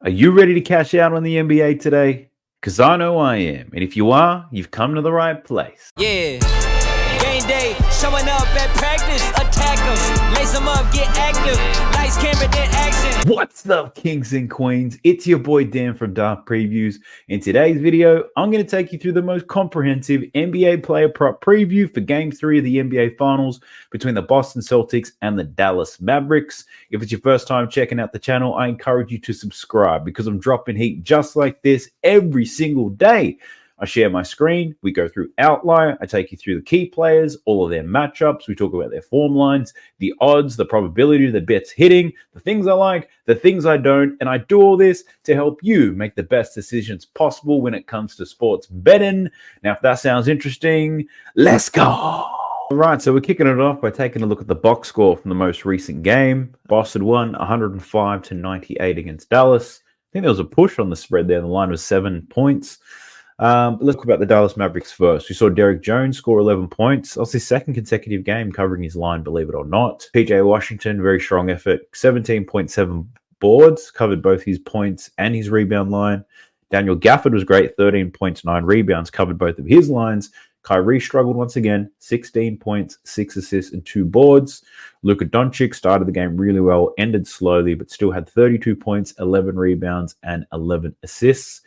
Are you ready to cash out on the NBA today? Because I know I am. And if you are, you've come to the right place. Yeah. Game day, showing up at practice, attack them, lace them up, get active, lights, camera, then action. What's up, kings and queens? It's your boy Dan from Dark Previews. In today's video, I'm going to take you through the most comprehensive NBA player prop preview for Game 3 of the NBA Finals between the Boston Celtics and the Dallas Mavericks. If it's your first time checking out the channel, I encourage you to subscribe because I'm dropping heat just like this every single day. I share my screen, we go through outline, I take you through the key players, all of their matchups, we talk about their form lines, the odds, the probability of the bets hitting, the things I like, the things I don't, and I do all this to help you make the best decisions possible when it comes to sports betting. Now, if that sounds interesting, let's go! All right, so we're kicking it off by taking a look at the box score from the most recent game. Boston won 105-98 against Dallas. I think there was a push on the spread there. The line was 7 points. But let's talk about the Dallas Mavericks first. We saw Derek Jones score 11 points. That's his second consecutive game covering his line, believe it or not. PJ Washington, very strong effort. 17.7 boards, covered both his points and his rebound line. Daniel Gafford was great, 13 points, 9 rebounds, covered both of his lines. Kyrie struggled once again, 16 points, 6 assists, and 2 boards. Luka Doncic started the game really well, ended slowly, but still had 32 points, 11 rebounds, and 11 assists.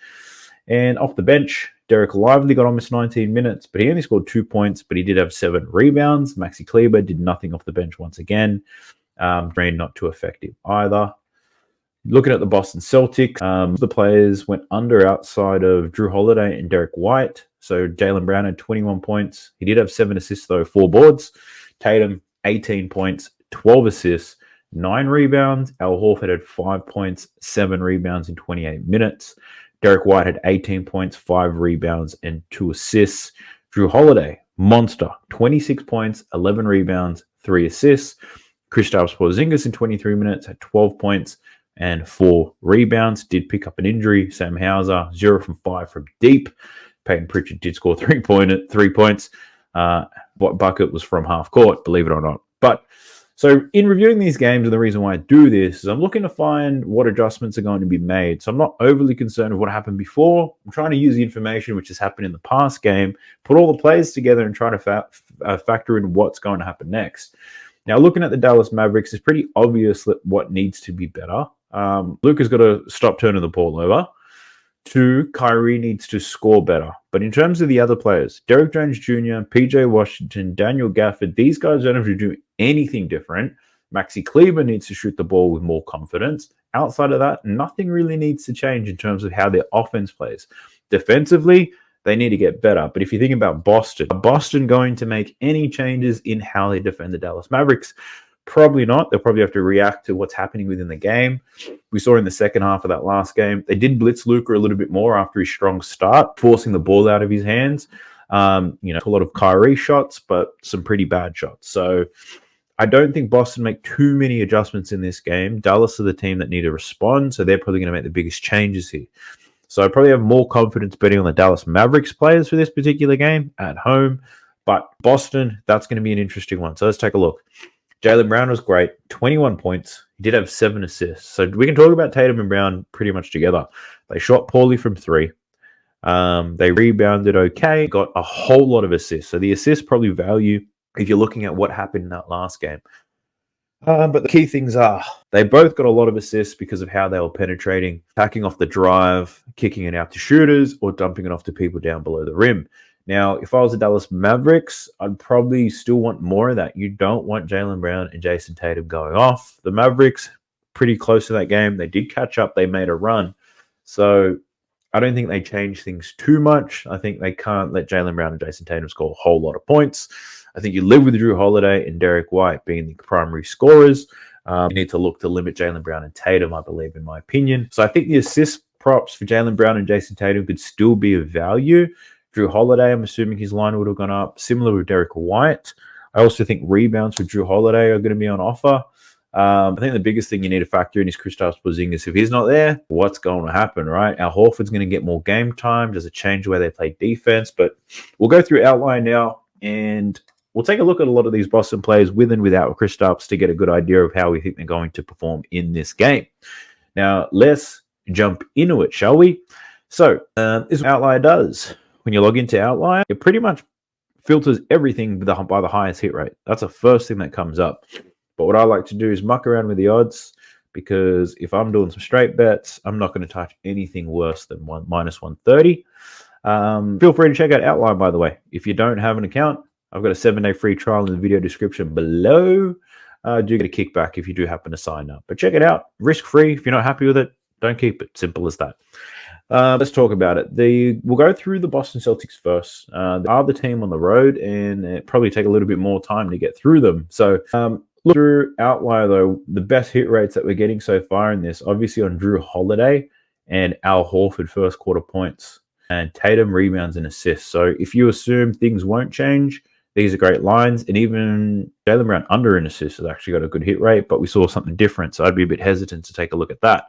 And off the bench, Derek Lively got almost 19 minutes, but he only scored 2 points, but he did have 7 rebounds. Maxi Kleber did nothing off the bench once again. Green not too effective either. Looking at the Boston Celtics, the players went under outside of Drew Holiday and Derek White. So Jaylen Brown had 21 points. He did have 7 assists, though, 4 boards. Tatum, 18 points, 12 assists, 9 rebounds. Al Horford had 5 points, 7 rebounds in 28 minutes. Derek White had 18 points, 5 rebounds, and 2 assists. Drew Holiday, monster, 26 points, 11 rebounds, 3 assists. Kristaps Porzingis in 23 minutes had 12 points and 4 rebounds. Did pick up an injury. Sam Hauser, 0 from 5 from deep. Peyton Pritchard did score 3 points. What bucket was from half court, believe it or not. But so in reviewing these games, and the reason why I do this is I'm looking to find what adjustments are going to be made. So I'm not overly concerned with what happened before. I'm trying to use the information which has happened in the past game, put all the players together and try to factor in what's going to happen next. Now, looking at the Dallas Mavericks, it's pretty obvious that what needs to be better. Luka's got to stop turning the ball over. 2, Kyrie needs to score better. But in terms of the other players, Derek Jones Jr., PJ Washington, Daniel Gafford, these guys don't have to do anything different. Maxi Kleber needs to shoot the ball with more confidence. Outside of that, nothing really needs to change in terms of how their offense plays. Defensively, they need to get better. But if you think about Boston, are Boston going to make any changes in how they defend the Dallas Mavericks? Probably not. They'll probably have to react to what's happening within the game. We saw in the second half of that last game, they did blitz Luka a little bit more after his strong start, forcing the ball out of his hands. A lot of Kyrie shots, but some pretty bad shots. So I don't think Boston make too many adjustments in this game. Dallas are the team that need to respond, so they're probably going to make the biggest changes here. So I probably have more confidence betting on the Dallas Mavericks players for this particular game at home. But Boston, that's going to be an interesting one. So let's take a look. Jaylen Brown was great, 21 points. He did have 7 assists. So we can talk about Tatum and Brown pretty much together. They shot poorly from 3. They rebounded okay, got a whole lot of assists. So the assists probably value if you're looking at what happened in that last game. But the key things are they both got a lot of assists because of how they were penetrating, packing off the drive, kicking it out to shooters, or dumping it off to people down below the rim. Now, if I was the Dallas Mavericks, I'd probably still want more of that. You don't want Jaylen Brown and Jason Tatum going off. The Mavericks, pretty close to that game. They did catch up. They made a run. So I don't think they changed things too much. I think they can't let Jaylen Brown and Jason Tatum score a whole lot of points. I think you live with Drew Holiday and Derek White being the primary scorers. You need to look to limit Jaylen Brown and Tatum, I believe, in my opinion. So I think the assist props for Jaylen Brown and Jason Tatum could still be of value. Drew Holiday, I'm assuming his line would have gone up. Similar with Derek White. I also think rebounds for Drew Holiday are going to be on offer. I think the biggest thing you need to factor in is Kristaps Porzingis. If he's not there, what's going to happen, right? Al Horford's going to get more game time. Does it change the way they play defense? But we'll go through outline now, and we'll take a look at a lot of these Boston players with and without Kristaps to get a good idea of how we think they're going to perform in this game. Now, let's jump into it, shall we? So, this is what Outlier does. When you log into Outlier, it pretty much filters everything by the highest hit rate. That's the first thing that comes up. But what I like to do is muck around with the odds, because if I'm doing some straight bets, I'm not going to touch anything worse than minus 130. Feel free to check out Outlier, by the way. If you don't have an account, I've got a 7-day free trial in the video description below. Do get a kickback if you do happen to sign up. But check it out. Risk-free. If you're not happy with it, don't keep it. Simple as that. Let's talk about it. We'll go through the Boston Celtics first. They are the team on the road, and it probably take a little bit more time to get through them. So look through Outlier, though. The best hit rates that we're getting so far in this, obviously on Drew Holiday and Al Horford first quarter points, and Tatum rebounds and assists. So if you assume things won't change, these are great lines. And even Jaylen Brown under an assist has actually got a good hit rate, but we saw something different. So I'd be a bit hesitant to take a look at that.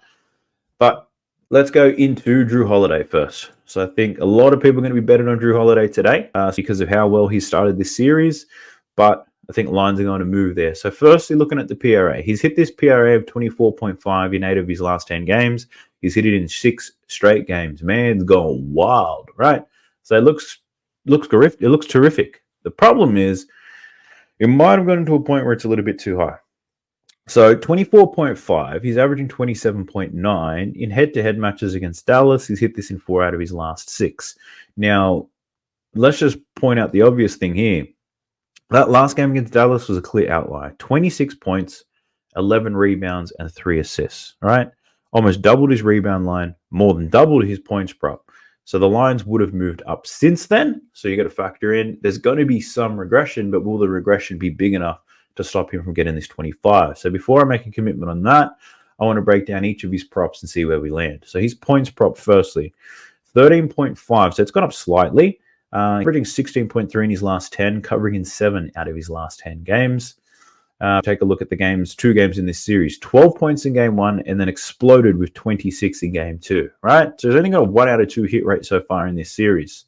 But let's go into Drew Holiday first. So I think a lot of people are going to be betting on Drew Holiday today because of how well he started this series. But I think lines are going to move there. So firstly, looking at the PRA, he's hit this PRA of 24.5 in 8 of his last 10 games. He's hit it in 6 straight games. Man's gone wild, right? So it looks terrific. It looks terrific. The problem is it might have gotten to a point where it's a little bit too high. So 24.5, he's averaging 27.9 in head-to-head matches against Dallas. He's hit this in 4 out of his last 6. Now, let's just point out the obvious thing here. That last game against Dallas was a clear outlier. 26 points, 11 rebounds, and 3 assists, right? Almost doubled his rebound line, more than doubled his points prop. So the lines would have moved up since then. So you got to factor in, there's going to be some regression, but will the regression be big enough to stop him from getting this 25? So before I make a commitment on that, I want to break down each of his props and see where we land. So his points prop, firstly, 13.5. So it's gone up slightly. Averaging 16.3 in his last 10, covering in 7 out of his last 10 games. Take a look at the games, 2 games in this series. 12 points in game 1 and then exploded with 26 in game 2, right? So he's only got a 1 out of 2 hit rate so far in this series.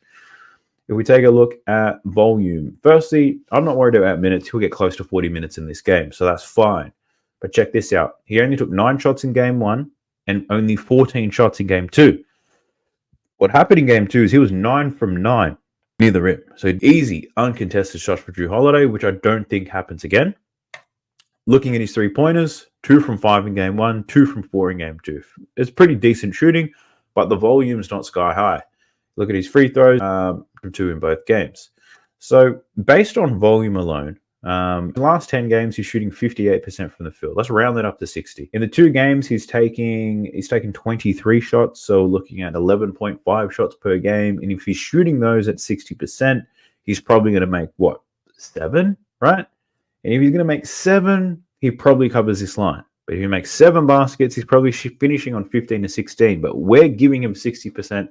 If we take a look at volume, firstly, I'm not worried about minutes. He'll get close to 40 minutes in this game, so that's fine. But check this out. He only took 9 shots in game 1 and only 14 shots in game 2. What happened in game 2 is he was 9 from 9 near the rim. So easy, uncontested shots for Drew Holiday, which I don't think happens again. Looking at his 3-pointers, 2 from 5 in game 1, 2 from 4 in game 2. It's pretty decent shooting, but the volume's not sky high. Look at his free throws, from 2 in both games. So based on volume alone, in the last 10 games, he's shooting 58% from the field. Let's round that up to 60. In the 2 games, he's taking 23 shots, so looking at 11.5 shots per game. And if he's shooting those at 60%, he's probably going to make, 7, right? And if he's going to make 7, he probably covers this line. But if he makes 7 baskets, he's probably finishing on 15 to 16. But we're giving him 60%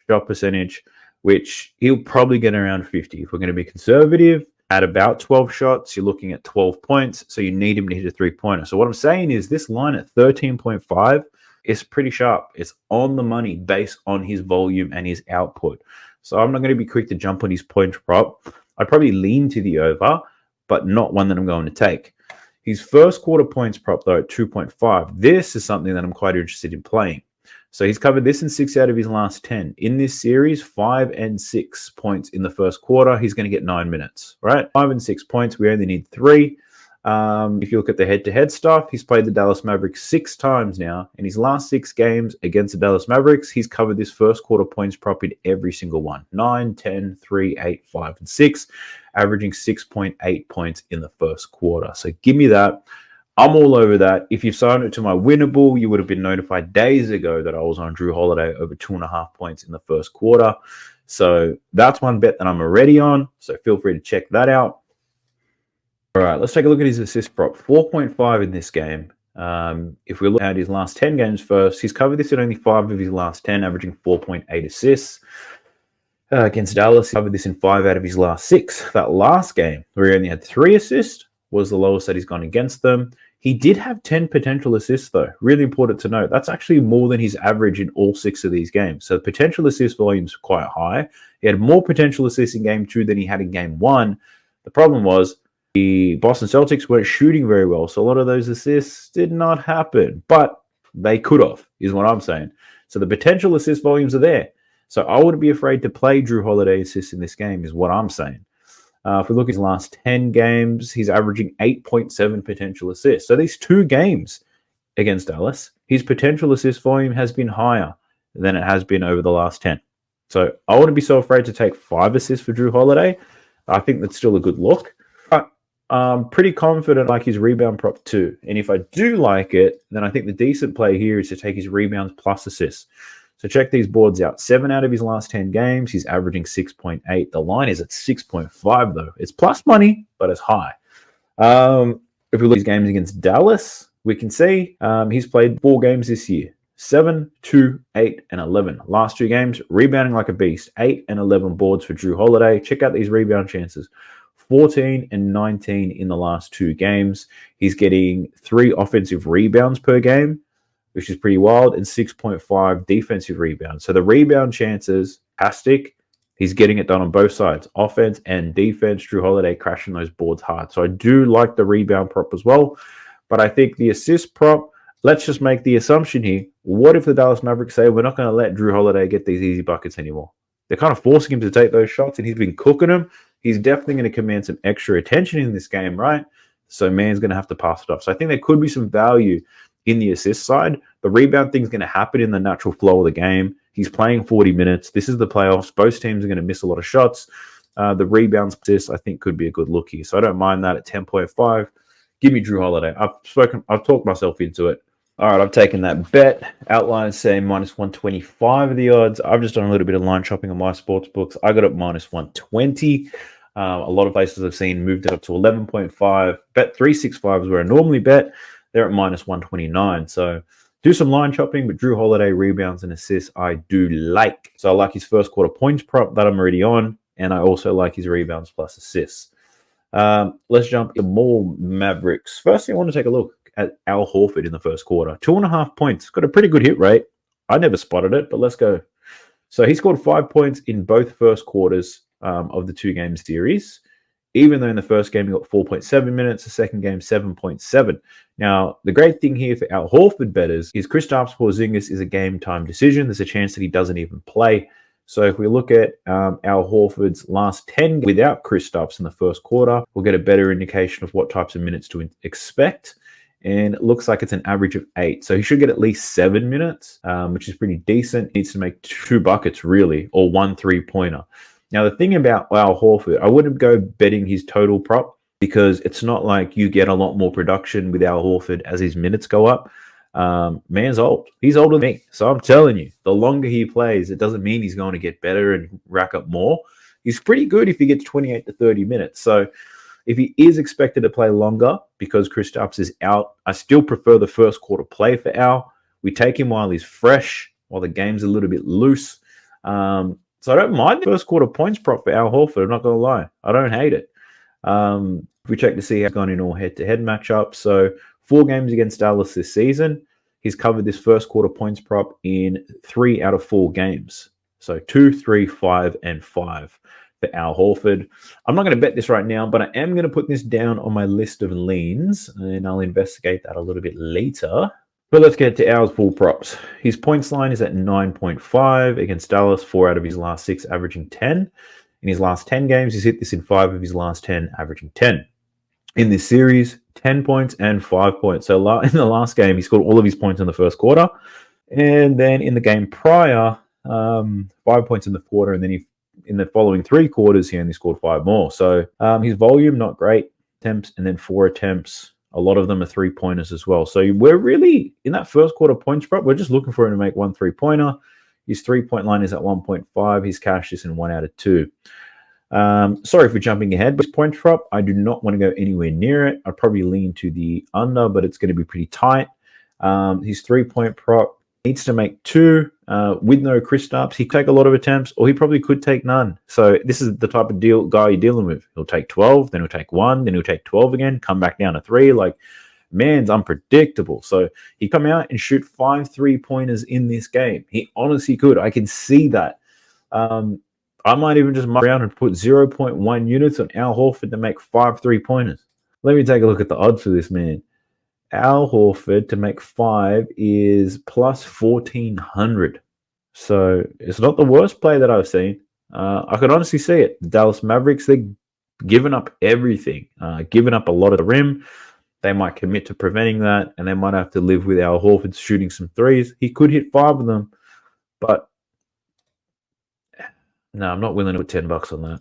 shot percentage, which he'll probably get around 50. If we're going to be conservative, at about 12 shots, you're looking at 12 points. So you need him to hit a 3-pointer. So what I'm saying is this line at 13.5 is pretty sharp. It's on the money based on his volume and his output. So I'm not going to be quick to jump on his point prop. I'd probably lean to the over, but not one that I'm going to take. His first quarter points prop, though, at 2.5. This is something that I'm quite interested in playing. So he's covered this in 6 out of his last 10. In this series, 5 and 6 points in the first quarter. He's going to get 9 minutes, right? 5 and 6 points. We only need 3. If you look at the head-to-head stuff, he's played the Dallas Mavericks 6 times now. In his last 6 games against the Dallas Mavericks, he's covered this first quarter points prop in every single one. 9, 10, 3, 8, 5, and 6, averaging 6.8 points in the first quarter. So give me that. I'm all over that. If you signed it to my winnable, you would have been notified days ago that I was on Drew Holiday over 2.5 points in the first quarter. So that's one bet that I'm already on. So feel free to check that out. All right, let's take a look at his assist prop. 4.5 in this game. If we look at his last 10 games first, he's covered this in only 5 of his last 10, averaging 4.8 assists. Against Dallas, he covered this in 5 out of his last 6. That last game, where he only had 3 assists, was the lowest that he's gone against them. He did have 10 potential assists, though. Really important to note. That's actually more than his average in all 6 of these games. So the potential assist volume is quite high. He had more potential assists in game 2 than he had in game 1. The problem was the Boston Celtics weren't shooting very well, so a lot of those assists did not happen. But they could have, is what I'm saying. So the potential assist volumes are there. So I wouldn't be afraid to play Drew Holiday assists in this game, is what I'm saying. If we look at his last 10 games, he's averaging 8.7 potential assists. So these 2 games against Dallas, his potential assist volume has been higher than it has been over the last 10. So I wouldn't be so afraid to take 5 assists for Drew Holiday. I think that's still a good look. But I'm pretty confident like his rebound prop too. And if I do like it, then I think the decent play here is to take his rebounds plus assists. So check these boards out. 7 out of his last 10 games, he's averaging 6.8. The line is at 6.5 though. It's plus money, but it's high. If we look at his games against Dallas, we can see he's played 4 games this year. 7, 2, 8, and 11. Last 2 games, rebounding like a beast. 8 and 11 boards for Drew Holiday. Check out these rebound chances. 14 and 19 in the last 2 games. He's getting 3 offensive rebounds per game, which is pretty wild, and 6.5 defensive rebounds. So the rebound chances, fantastic. He's getting it done on both sides, offense and defense. Drew Holiday crashing those boards hard. So I do like the rebound prop as well. But I think the assist prop, let's just make the assumption here. What if the Dallas Mavericks say, we're not going to let Drew Holiday get these easy buckets anymore? They're kind of forcing him to take those shots, and he's been cooking them. He's definitely going to command some extra attention in this game, right? So man's going to have to pass it off. So I think there could be some value in the assist side. The rebound thing's going to happen in the natural flow of the game. He's playing 40 minutes. This is the playoffs. Both teams are going to miss a lot of shots. The rebounds assist, I think, could be a good look here. So I don't mind that at 10.5. Give me Drew Holiday. I've talked myself into it. All right, I've taken that bet. Outline say minus 125 of the odds. I've just done a little bit of line shopping on my sports books. I got it minus 120. A lot of places I've seen moved it up to 11.5. Bet 365 is where I normally bet. They're at minus 129. So do some line shopping, but Drew Holiday rebounds and assists I do like. So I like his first quarter points prop that I'm already on, and I also like his rebounds plus assists. Let's jump into more Mavericks. First thing I want to take a look at Al Horford in the first quarter. 2.5 points. Got a pretty good hit rate. I never spotted it, but let's go. So he scored 5 points in both first quarters of the 2-game series. Even though in the first game he got 4.7 minutes, the second game 7.7. Now, the great thing here for Al Horford bettors is Kristaps Porzingis is a game-time decision. There's a chance that he doesn't even play. So if we look at Al Horford's last 10 without Kristaps in the first quarter, we'll get a better indication of what types of minutes to expect. And it looks like it's an average of 8. So he should get at least 7 minutes, which is pretty decent. He needs to make 2 buckets, really, or 1 3-pointer. Now, the thing about Al Horford, I wouldn't go betting his total prop because it's not like you get a lot more production with Al Horford as his minutes go up. Man's old. He's older than me. So I'm telling you, the longer he plays, it doesn't mean he's going to get better and rack up more. He's pretty good if he gets 28 to 30 minutes. So if he is expected to play longer because Kristaps is out, I still prefer the first quarter play for Al. We take him while he's fresh, while the game's a little bit loose. So I don't mind the first quarter points prop for Al Horford. I'm not going to lie. I don't hate it. We check to see how he's gone in all head-to-head matchups. So 4 games against Dallas this season. He's covered this first quarter points prop in 3 out of 4 games. So 2, 3, 5, and 5 for Al Horford. I'm not going to bet this right now, but I am going to put this down on my list of leans, and I'll investigate that a little bit later. But let's get to Al's full props. His points line is at 9.5 against Dallas, 4 out of his last 6, averaging 10. In his last 10 games, he's hit this in 5 of his last 10, averaging 10. In this series, 10 points and 5 points. So in the last game, he scored all of his points in the first quarter. And then in the game prior, 5 points in the quarter. And then in the following 3 quarters, he only scored 5 more. So his volume, not great. Attempts and then 4 attempts. A lot of them are 3-pointers as well. So we're really, in that first quarter points prop, we're just looking for him to make 1 3-pointer. His 3-point line is at 1.5. He's cashed this in 1 out of 2. Sorry for jumping ahead, but his point prop, I do not want to go anywhere near it. I'd probably lean to the under, but it's going to be pretty tight. His 3-point prop needs to make 2 with no Kristaps. He could take a lot of attempts, or he probably could take none. So this is the type of guy you're dealing with. He'll take 12, then he'll take 1, then he'll take 12 again, come back down to 3. Like, man's unpredictable. So he come out and shoot 5 3-pointers in this game. He honestly could. I can see that. I might even just muck around and put 0.1 units on Al Horford to make 5 3-pointers. Let me take a look at the odds for this man. Al Horford to make 5 is plus 1400. So it's not the worst play that I've seen. I could honestly see it. The Dallas Mavericks, they're giving up everything, giving up a lot of the rim. They might commit to preventing that, and they might have to live with Al Horford shooting some threes. He could hit 5 of them, but no, I'm not willing to put $10 on that.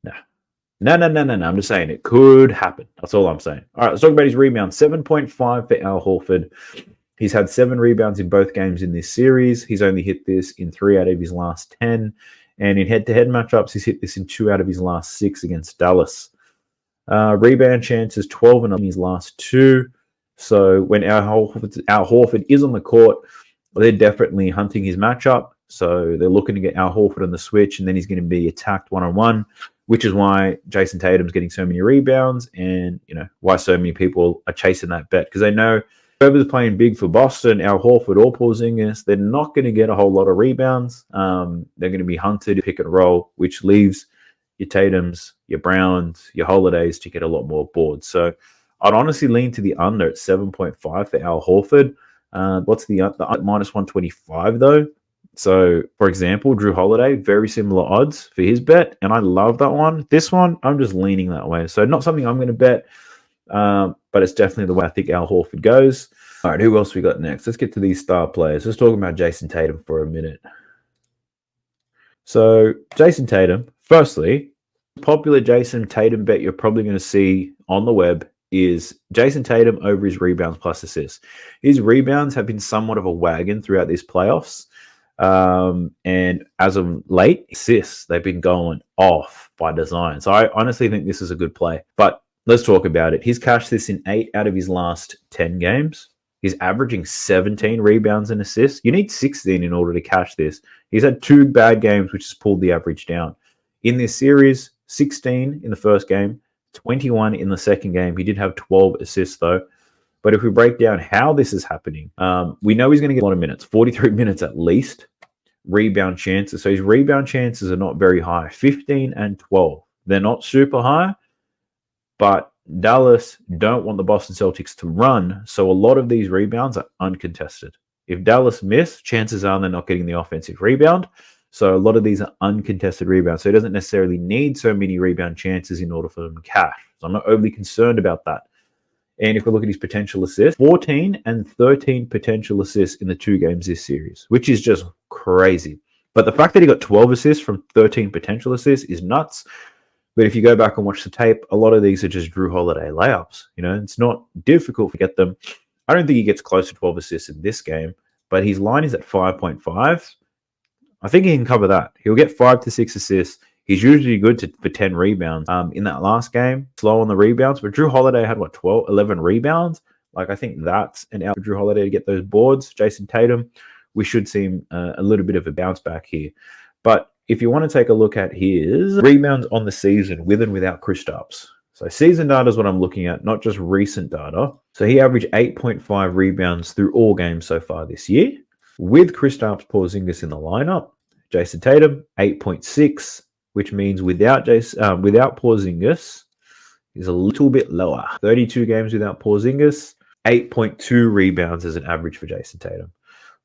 No. I'm just saying it could happen. That's all I'm saying. All right, let's talk about his rebounds. 7.5 for Al Horford. He's had 7 rebounds in both games in this series. He's only hit this in 3 out of his last 10. And in head-to-head matchups, he's hit this in 2 out of his last 6 against Dallas. Rebound chances, 12 in his last 2. So when Al Horford is on the court, they're definitely hunting his matchup. So they're looking to get Al Horford on the switch, and then he's going to be attacked one-on-one, which is why Jason Tatum's getting so many rebounds, and why so many people are chasing that bet, because they know whoever's playing big for Boston, Al Horford or Porzingis, they're not going to get a whole lot of rebounds. They're going to be hunted to pick and roll, which leaves your Tatums, your Browns, your Holidays to get a lot more boards. So I'd honestly lean to the under at 7.5 for Al Horford. What's the minus 125 though? So, for example, Drew Holiday, very similar odds for his bet, and I love that one. This one, I'm just leaning that way. So, not something I'm going to bet, but it's definitely the way I think Al Horford goes. All right, who else we got next? Let's get to these star players. Let's talk about Jason Tatum for a minute. So, Jason Tatum, firstly, popular Jason Tatum bet you're probably going to see on the web is Jason Tatum over his rebounds plus assists. His rebounds have been somewhat of a wagon throughout these playoffs. And as of late, assists, they've been going off by design. So I honestly think this is a good play. But let's talk about it. He's cashed this in 8 out of his last 10 games. He's averaging 17 rebounds and assists. You need 16 in order to cash this. He's had 2 bad games, which has pulled the average down. In this series, 16 in the first game, 21 in the second game. He did have 12 assists, though. But if we break down how this is happening, we know he's going to get a lot of minutes, 43 minutes at least. Rebound chances. So his rebound chances are not very high, 15 and 12. They're not super high, but Dallas don't want the Boston Celtics to run, so a lot of these rebounds are uncontested. If Dallas miss, chances are they're not getting the offensive rebound. So a lot of these are uncontested rebounds. So he doesn't necessarily need so many rebound chances in order for them to cash. So I'm not overly concerned about that. And if we look at his potential assists, 14 and 13 potential assists in the 2 games this series, which is just crazy. But the fact that he got 12 assists from 13 potential assists is nuts. But if you go back and watch the tape, a lot of these are just Drew Holiday layups. It's not difficult to get them. I don't think he gets close to 12 assists in this game, but his line is at 5.5. I think he can cover that. He'll get 5 to 6 assists. He's usually good for 10 rebounds. In that last game, slow on the rebounds, but Drew Holiday had 11 rebounds. I think that's an out for Drew Holiday to get those boards. Jason Tatum, we should see him a little bit of a bounce back here. But if you want to take a look at his rebounds on the season with and without Kristaps. So season data is what I'm looking at, not just recent data. So he averaged 8.5 rebounds through all games so far this year. With Kristaps Porzingis in the lineup, Jason Tatum, 8.6. Which means without Porzingis, he's a little bit lower. 32 games without Porzingis, 8.2 rebounds as an average for Jason Tatum.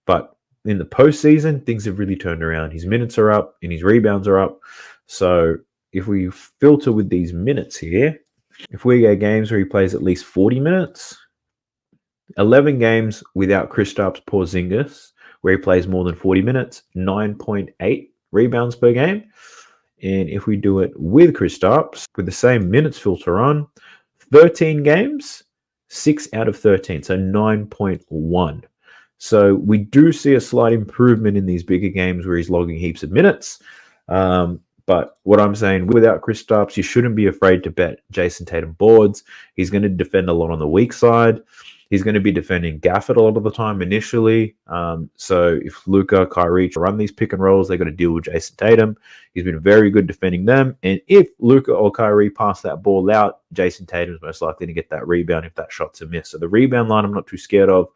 But in the postseason, things have really turned around. His minutes are up and his rebounds are up. So if we filter with these minutes here, if we get games where he plays at least 40 minutes, 11 games without Kristaps Porzingis, where he plays more than 40 minutes, 9.8 rebounds per game. And if we do it with Kristaps, with the same minutes filter on, 13 games, 6 out of 13, so 9.1. So we do see a slight improvement in these bigger games where he's logging heaps of minutes. But what I'm saying, without Kristaps, you shouldn't be afraid to bet Jason Tatum boards. He's going to defend a lot on the weak side. He's going to be defending Gafford a lot of the time initially. So if Luka, Kyrie run these pick and rolls, they're going to deal with Jason Tatum. He's been very good defending them. And if Luka or Kyrie pass that ball out, Jason Tatum is most likely to get that rebound if that shot's a miss. So the rebound line I'm not too scared of.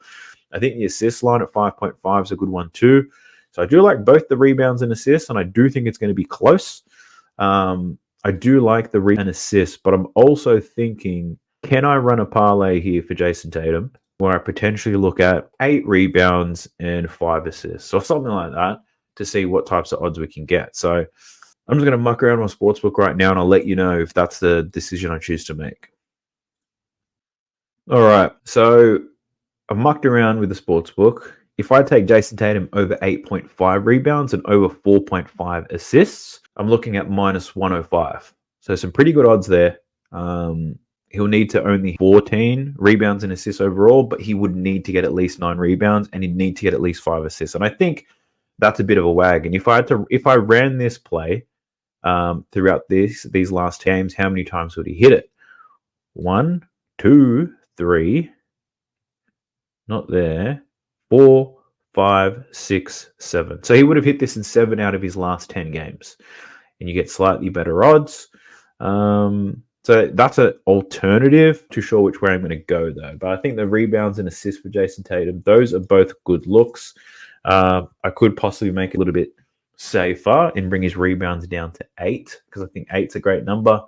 I think the assist line at 5.5 is a good one too. So I do like both the rebounds and assists, and I do think it's going to be close. I do like the rebound and assists, but I'm also thinking Can I run a parlay here for Jason Tatum where I potentially look at 8 rebounds and 5 assists or something like that to see what types of odds we can get? So I'm just going to muck around on Sportsbook right now, and I'll let you know if that's the decision I choose to make. All right, so I've mucked around with the Sportsbook. If I take Jason Tatum over 8.5 rebounds and over 4.5 assists, I'm looking at minus 105. So some pretty good odds there. He'll need to only 14 rebounds and assists overall, but he would need to get at least 9 rebounds and he'd need to get at least 5 assists. And I think that's a bit of a wag. And if I ran this play throughout these last games, how many times would he hit it? 1, 2, 3, not there, 4, 5, 6, 7. So he would have hit this in 7 out of his last 10 games. And you get slightly better odds. So that's an alternative. Too sure which way I'm going to go, though. But I think the rebounds and assists for Jason Tatum, those are both good looks. I could possibly make it a little bit safer and bring his rebounds down to 8, because I think 8's a great number.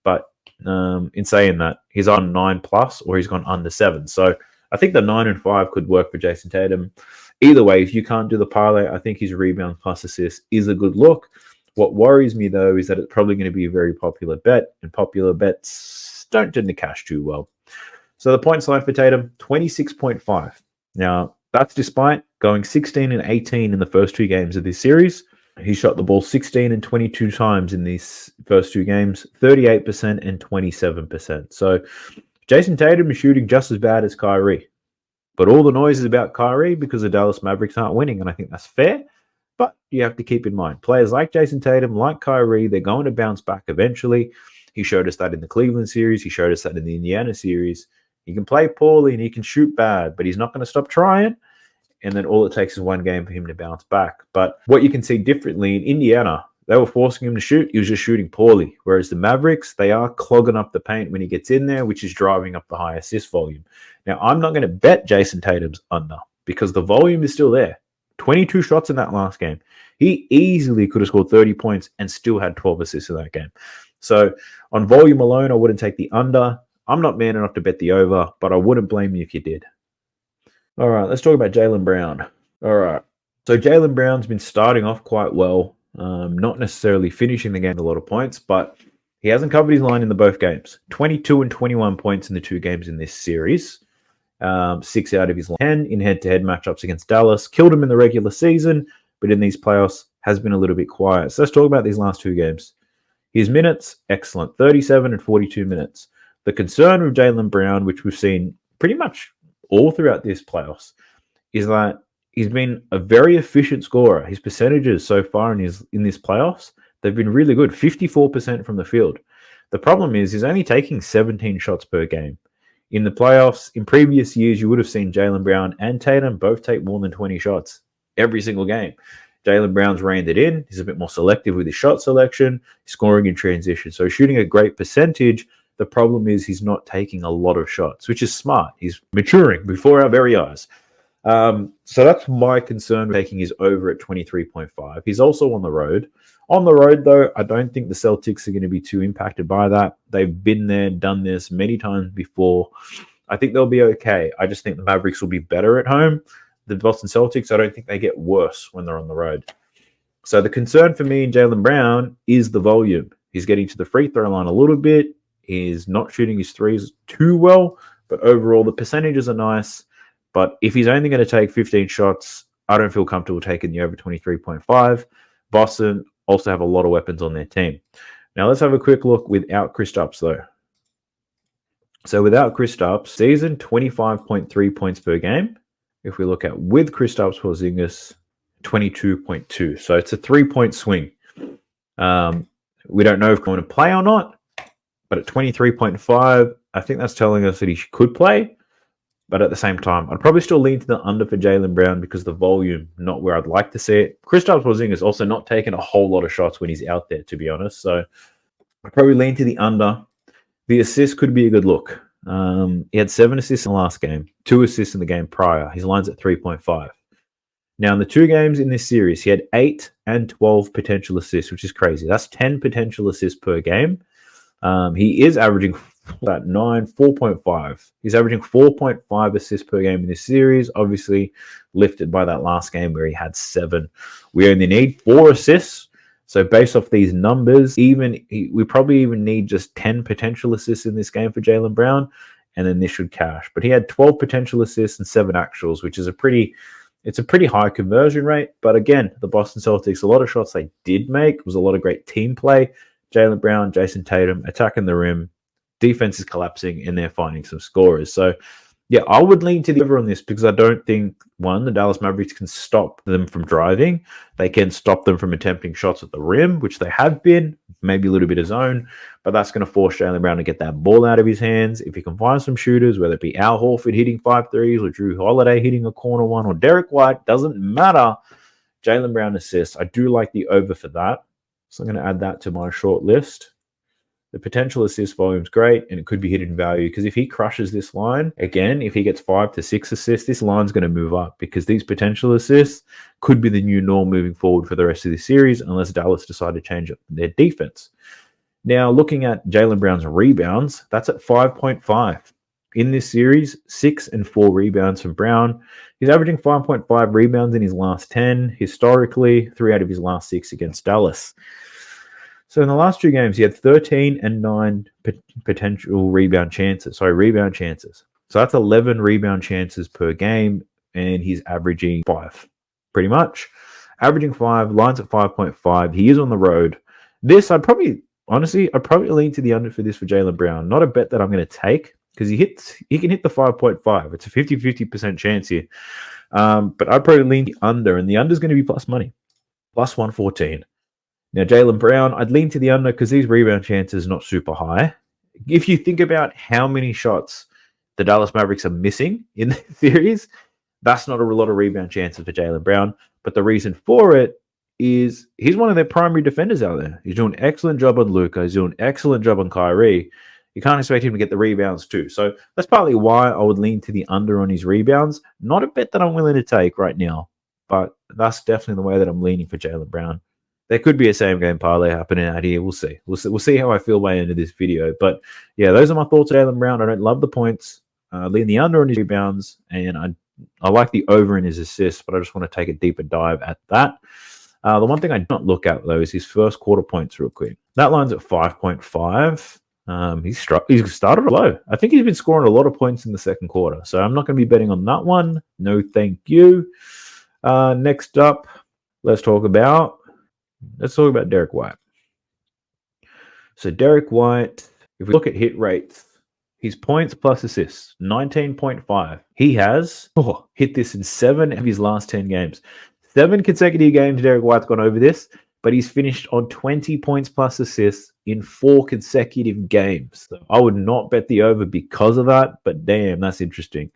But in saying that, he's on 9+ or he's gone under 7. So I think the 9 and 5 could work for Jason Tatum. Either way, if you can't do the parlay, I think his rebound plus assist is a good look. What worries me, though, is that it's probably going to be a very popular bet, and popular bets don't tend to cash too well. So the points line for Tatum, 26.5. Now, that's despite going 16 and 18 in the first 2 games of this series. He shot the ball 16 and 22 times in these first 2 games, 38% and 27%. So Jason Tatum is shooting just as bad as Kyrie. But all the noise is about Kyrie because the Dallas Mavericks aren't winning, and I think that's fair. But you have to keep in mind, players like Jason Tatum, like Kyrie, they're going to bounce back eventually. He showed us that in the Cleveland series. He showed us that in the Indiana series. He can play poorly and he can shoot bad, but he's not going to stop trying. And then all it takes is 1 game for him to bounce back. But what you can see differently in Indiana, they were forcing him to shoot. He was just shooting poorly. Whereas the Mavericks, they are clogging up the paint when he gets in there, which is driving up the high assist volume. Now, I'm not going to bet Jason Tatum's under because the volume is still there. 22 shots in that last game. He easily could have scored 30 points and still had 12 assists in that game. So on volume alone, I wouldn't take the under. I'm not man enough to bet the over, but I wouldn't blame you if you did. All right, let's talk about Jaylen Brown. All right, so Jaylen Brown's been starting off quite well, not necessarily finishing the game with a lot of points, but he hasn't covered his line in the both games. 22 and 21 points in the 2 games in this series. 6 out of his 10 in head-to-head matchups against Dallas. Killed him in the regular season, but in these playoffs has been a little bit quiet. So let's talk about these last 2 games. His minutes, excellent. 37 and 42 minutes. The concern with Jaylen Brown, which we've seen pretty much all throughout this playoffs, is that he's been a very efficient scorer. His percentages so far in this playoffs, they've been really good. 54% from the field. The problem is he's only taking 17 shots per game. In the playoffs, in previous years, you would have seen Jaylen Brown and Tatum both take more than 20 shots every single game. Jaylen Brown's reined it in. He's a bit more selective with his shot selection, scoring in transition. So shooting a great percentage. The problem is he's not taking a lot of shots, which is smart. He's maturing before our very eyes. So that's my concern with taking his over at 23.5. He's also on the road. On the road, though, I don't think the Celtics are going to be too impacted by that. They've been there, done this many times before. I think they'll be okay. I just think the Mavericks will be better at home. The Boston Celtics, I don't think they get worse when they're on the road. So the concern for me in Jaylen Brown is the volume. He's getting to the free throw line a little bit. He's not shooting his threes too well, but overall the percentages are nice. But if he's only going to take 15 shots, I don't feel comfortable taking the over 23.5. Boston also have a lot of weapons on their team. Now let's have a quick look without Kristaps, though. So without Kristaps, season 25.3 points per game. If we look at with Kristaps Porzingis, 22.2. So it's a 3-point swing. We don't know if he's going to play or not, but at 23.5, I think that's telling us that he could play. But at the same time, I'd probably still lean to the under for Jaylen Brown because the volume, not where I'd like to see it. Kristaps Porzingis also not taking a whole lot of shots when he's out there, to be honest. So I'd probably lean to the under. The assist could be a good look. He had 7 assists in the last game, 2 assists in the game prior. His line's at 3.5. Now, in the 2 games in this series, he had 8 and 12 potential assists, which is crazy. That's 10 potential assists per game. He is averaging that 9, 4.5. He's averaging 4.5 assists per game in this series, obviously lifted by that last game where he had 7. We only need 4 assists. So based off these numbers, we probably even need just 10 potential assists in this game for Jaylen Brown, and then this should cash. But he had 12 potential assists and 7 actuals, which is a pretty high conversion rate. But again, the Boston Celtics, a lot of shots they did make was a lot of great team play. Jaylen Brown, Jason Tatum attacking the rim, defense is collapsing, and they're finding some scorers. So yeah, I would lean to the over on this because I don't think, one, the Dallas Mavericks can stop them from driving. They can stop them from attempting shots at the rim, which they have been, maybe a little bit of zone, but that's going to force Jaylen Brown to get that ball out of his hands. If he can find some shooters, whether it be Al Horford hitting 5 threes or Drew Holiday hitting a corner one or Derek White, doesn't matter. Jaylen Brown assists. I do like the over for that. So I'm going to add that to my short list. The potential assist volume is great, and it could be hidden value because if he crushes this line, again, if he gets 5 to 6 assists, this line's going to move up because these potential assists could be the new norm moving forward for the rest of the series unless Dallas decide to change their defense. Now, looking at Jaylen Brown's rebounds, that's at 5.5. In this series, 6 and 4 rebounds from Brown. He's averaging 5.5 rebounds in his last 10. Historically, 3 out of his last 6 against Dallas. So in the last 2 games, he had 13 and 9 potential rebound chances. So that's 11 rebound chances per game, and he's averaging 5, pretty much. Averaging 5, lines at 5.5. He is on the road. This, I'd probably lean to the under for this for Jaylen Brown. Not a bet that I'm going to take because he can hit the 5.5. It's a 50-50% chance here. But I'd probably lean the under, and the under is going to be plus money, plus 114. Now, Jaylen Brown, I'd lean to the under because these rebound chances are not super high. If you think about how many shots the Dallas Mavericks are missing in the series, that's not a lot of rebound chances for Jaylen Brown. But the reason for it is he's one of their primary defenders out there. He's doing an excellent job on Luka. He's doing an excellent job on Kyrie. You can't expect him to get the rebounds too. So that's partly why I would lean to the under on his rebounds. Not a bet that I'm willing to take right now, but that's definitely the way that I'm leaning for Jaylen Brown. There could be a same game parlay happening out here. We'll see. We'll see how I feel by the end of this video. But yeah, those are my thoughts on Jaylen Brown. I don't love the points. Lean the under on his rebounds, and I like the over in his assists, but I just want to take a deeper dive at that. The one thing I don't look at, though, is his first quarter points real quick. That line's at 5.5. He's started low. I think he's been scoring a lot of points in the second quarter, so I'm not going to be betting on that one. No, thank you. Next up, let's talk about Derek White. So Derek White, if we look at hit rates, his points plus assists, 19.5. He has hit this in 7 of his last 10 games. 7 consecutive games Derek White's gone over this, but he's finished on 20 points plus assists in 4 consecutive games. So I would not bet the over because of that, but damn, that's interesting.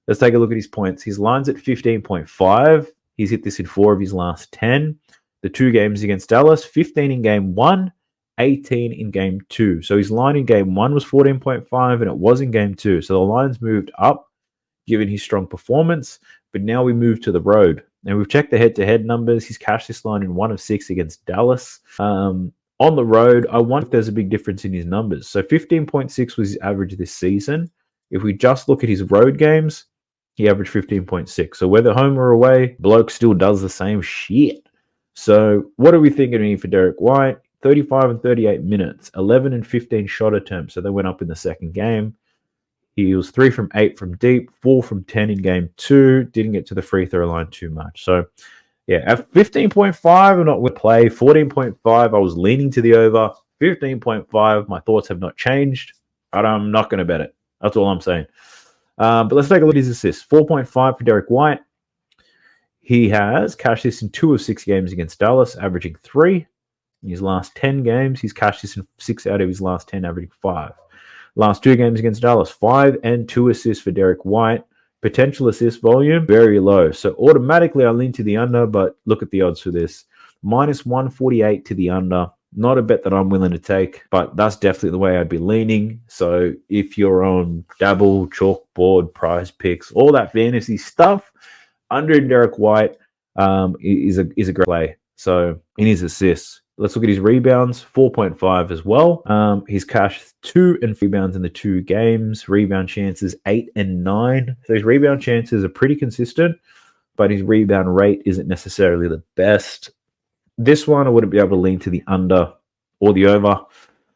Let's take a look at his points. His line's at 15.5. He's hit this in 4 of his last 10. The 2 games against Dallas, 15 in game 1, 18 in game 2. So his line in game 1 was 14.5, and it was in game 2. So the line's moved up, given his strong performance. But now we move to the road. And we've checked the head-to-head numbers. He's cashed this line in 1 of 6 against Dallas. On the road, I wonder if there's a big difference in his numbers. So 15.6 was his average this season. If we just look at his road games, he averaged 15.6. So whether home or away, bloke still does the same shit. So what are we thinking for Derek White? 35 and 38 minutes, 11 and 15 shot attempts. So they went up in the second game. He was 3 from 8 from deep, 4 from 10 in game 2. Didn't get to the free throw line too much. So yeah, at 15.5, I'm not with play. 14.5, I was leaning to the over. 15.5, my thoughts have not changed, but I'm not going to bet it. That's all I'm saying. But let's take a look at his assists. 4.5 for Derek White. He has cashed this in 2 of 6 games against Dallas, averaging 3. In his last 10 games, he's cashed this in 6 out of his last 10, averaging 5. Last 2 games against Dallas, 5 and 2 assists for Derek White. Potential assist volume, very low. So automatically I lean to the under, but look at the odds for this. Minus 148 to the under. Not a bet that I'm willing to take, but that's definitely the way I'd be leaning. So if you're on Dabble, Chalkboard, Prize Picks, all that fantasy stuff, under Derek White is a great play. So in his assists, Let's look at his rebounds, 4.5 as well. He's cashed 2 and rebounds in the 2 games. Rebound chances 8 and 9. So his rebound chances are pretty consistent, but his rebound rate isn't necessarily the best. This one, I wouldn't be able to lean to the under or the over.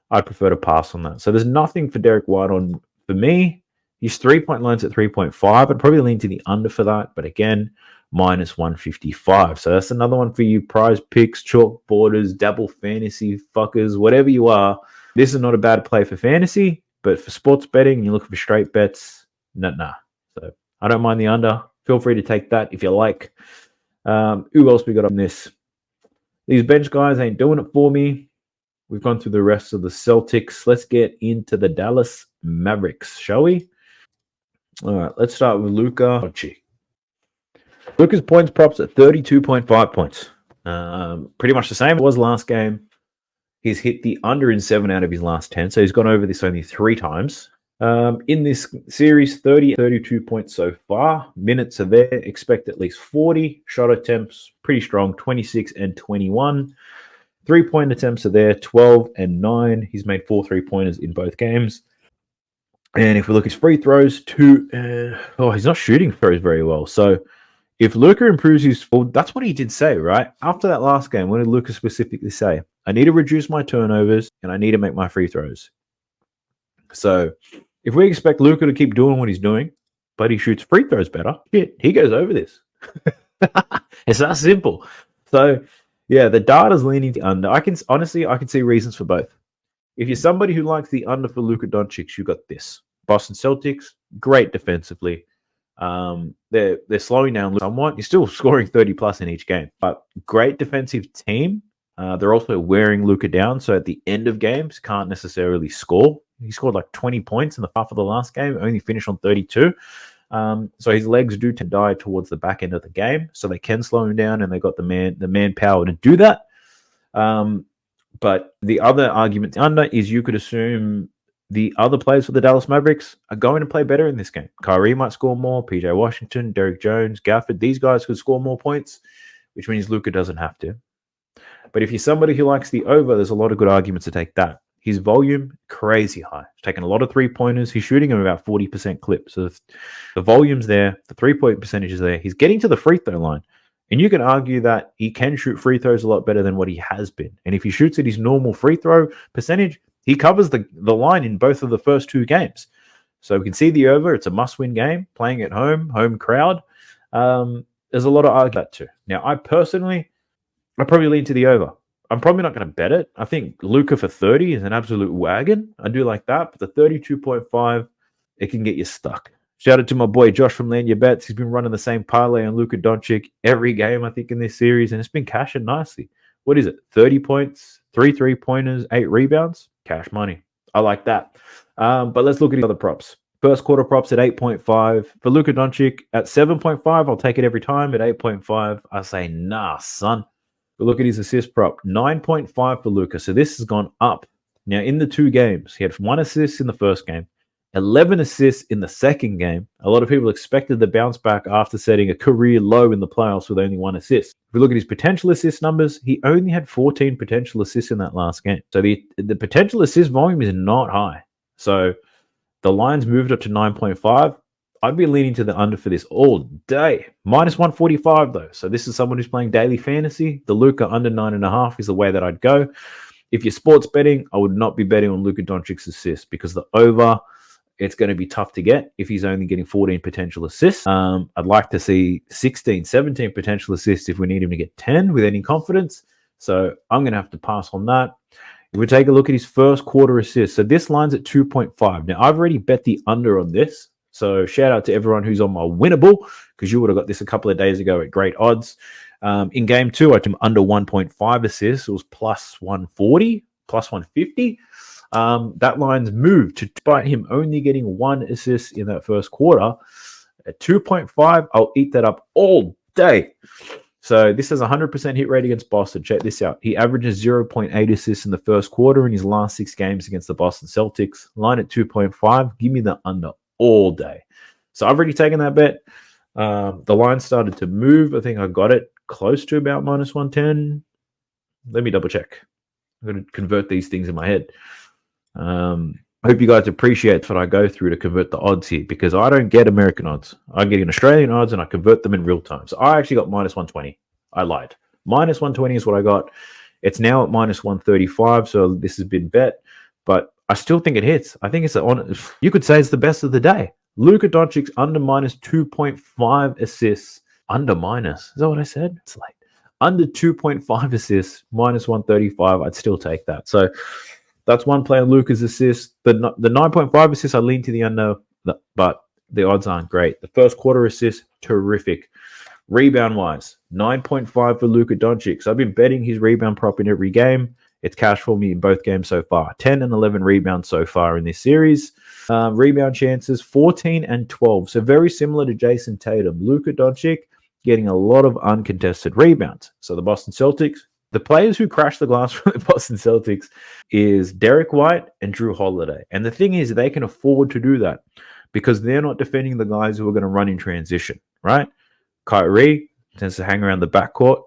I'd prefer to pass on that. So there's nothing for Derek White on for me. His 3-point line's at 3.5. I'd probably lean to the under for that. But again, minus 155. So that's another one for you prize picks, chalk borders, dabble fantasy fuckers, whatever you are. This is not a bad play for fantasy, but for sports betting, you're looking for straight bets. Nah. So I don't mind the under. Feel free to take that if you like. Who else we got on this? These bench guys ain't doing it for me. We've gone through the rest of the Celtics. Let's get into the Dallas Mavericks, shall we? All right, let's start with Luka Doncic. Luka's points props at 32.5 points. Pretty much the same it was last game. He's hit the under in 7 out of his last 10, so he's gone over this only 3 times. In this series, 32 points so far. Minutes are there. Expect at least 40. Shot attempts, pretty strong, 26 and 21. 3-point attempts are there, 12 and 9. He's made 4 3-pointers in both games. And if we look at his free throws, he's not shooting throws very well. So if Luka improves that's what he did say, right? After that last game, what did Luka specifically say? I need to reduce my turnovers and I need to make my free throws. So if we expect Luka to keep doing what he's doing, but he shoots free throws better, he goes over this. It's that simple. So yeah, the data's leaning to under. I can see reasons for both. If you're somebody who likes the under for Luka Doncic, you got this. Boston Celtics, great defensively. They're slowing down somewhat. You're still scoring 30 plus in each game, but great defensive team. They're also wearing Luka down, so at the end of games, can't necessarily score. He scored like 20 points in the half of the last game, only finished on 32. So his legs do tend to die towards the back end of the game, so they can slow him down, and they got the manpower to do that. But the other argument under is you could assume the other players for the Dallas Mavericks are going to play better in this game. Kyrie might score more, PJ Washington, Derrick Jones, Gafford. These guys could score more points, which means Luka doesn't have to. But if you're somebody who likes the over, there's a lot of good arguments to take that. His volume, crazy high. He's taking a lot of 3-pointers. He's shooting them about 40% clip. So the volume's there. The 3-point percentage is there. He's getting to the free throw line. And you can argue that he can shoot free throws a lot better than what he has been. And if he shoots at his normal free throw percentage, he covers the line in both of the first 2 games. So we can see the over. It's a must-win game. Playing at home crowd. There's a lot of argument too. Now, I probably lean to the over. I'm probably not going to bet it. I think Luka for 30 is an absolute wagon. I do like that. But the 32.5, it can get you stuck. Shout out to my boy Josh from Land Your Bets. He's been running the same parlay on Luka Doncic every game, I think, in this series, and it's been cashing nicely. What is it? 30 points, 3 3-pointers, 8 rebounds? Cash money. I like that. But let's look at the other props. First quarter props at 8.5. For Luka Doncic at 7.5, I'll take it every time. At 8.5, I say, nah, son. But look at his assist prop. 9.5 for Luka. So this has gone up. Now, in the 2 games, he had 1 assist in the first game, 11 assists in the second game. A lot of people expected the bounce back after setting a career low in the playoffs with only 1 assist. If we look at his potential assist numbers, he only had 14 potential assists in that last game. So the potential assist volume is not high. So the line's moved up to 9.5. I'd be leaning to the under for this all day. Minus 145 though. So this is someone who's playing daily fantasy. The Luka under 9.5 is the way that I'd go. If you're sports betting, I would not be betting on Luka Doncic's assists because the over, it's going to be tough to get if he's only getting 14 potential assists. I'd like to see 16, 17 potential assists if we need him to get 10 with any confidence. So I'm going to have to pass on that. If we take a look at his first quarter assists, so this line's at 2.5. Now, I've already bet the under on this. So shout out to everyone who's on my winnable because you would have got this a couple of days ago at great odds. In game 2, I took under 1.5 assists. It was plus 140, plus 150. That line's moved despite him only getting 1 assist in that first quarter. At 2.5, I'll eat that up all day. So this has a 100% hit rate against Boston. Check this out. He averages 0.8 assists in the first quarter in his last 6 games against the Boston Celtics. Line at 2.5. Give me the under all day. So I've already taken that bet. The line started to move. I think I got it close to about minus 110. Let me double check. I'm going to convert these things in my head. I hope you guys appreciate what I go through to convert the odds here, because I don't get American odds. I get in Australian odds and I convert them in real time. So I actually got minus 120. I lied. Minus 120 is what I got. It's now at minus 135. So this has been bet, but I still think it hits. I think it's you could say it's the best of the day. Luka Doncic under minus 2.5 assists. Under minus. Is that what I said? It's late. Under 2.5 assists, minus 135. I'd still take that. So that's one play on Luka's assist. The 9.5 assists, I lean to the under, but the odds aren't great. The first quarter assist, terrific. Rebound-wise, 9.5 for Luka Doncic. So I've been betting his rebound prop in every game. It's cashed for me in both games so far. 10 and 11 rebounds so far in this series. Rebound chances, 14 and 12. So very similar to Jason Tatum. Luka Doncic getting a lot of uncontested rebounds. So the Boston Celtics, the players who crash the glass for the Boston Celtics is Derek White and Drew Holiday. And the thing is, they can afford to do that because they're not defending the guys who are going to run in transition, right? Kyrie tends to hang around the backcourt.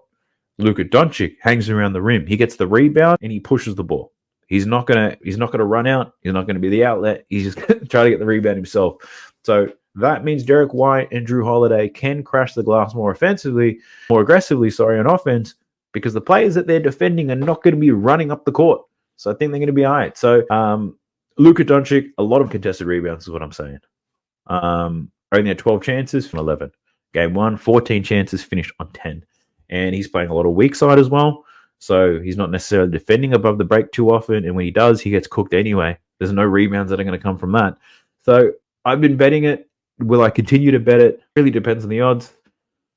Luka Doncic hangs around the rim. He gets the rebound and he pushes the ball. He's not gonna run out. He's not gonna be the outlet. He's just gonna try to get the rebound himself. So that means Derek White and Drew Holiday can crash the glass more aggressively, on offense, because the players that they're defending are not going to be running up the court. So I think they're going to be all right. So Luka Doncic, a lot of contested rebounds is what I'm saying. Only had 12 chances from 11. Game 1, 14 chances, finished on 10. And he's playing a lot of weak side as well. So he's not necessarily defending above the break too often. And when he does, he gets cooked anyway. There's no rebounds that are going to come from that. So I've been betting it. Will I continue to bet it? Really depends on the odds.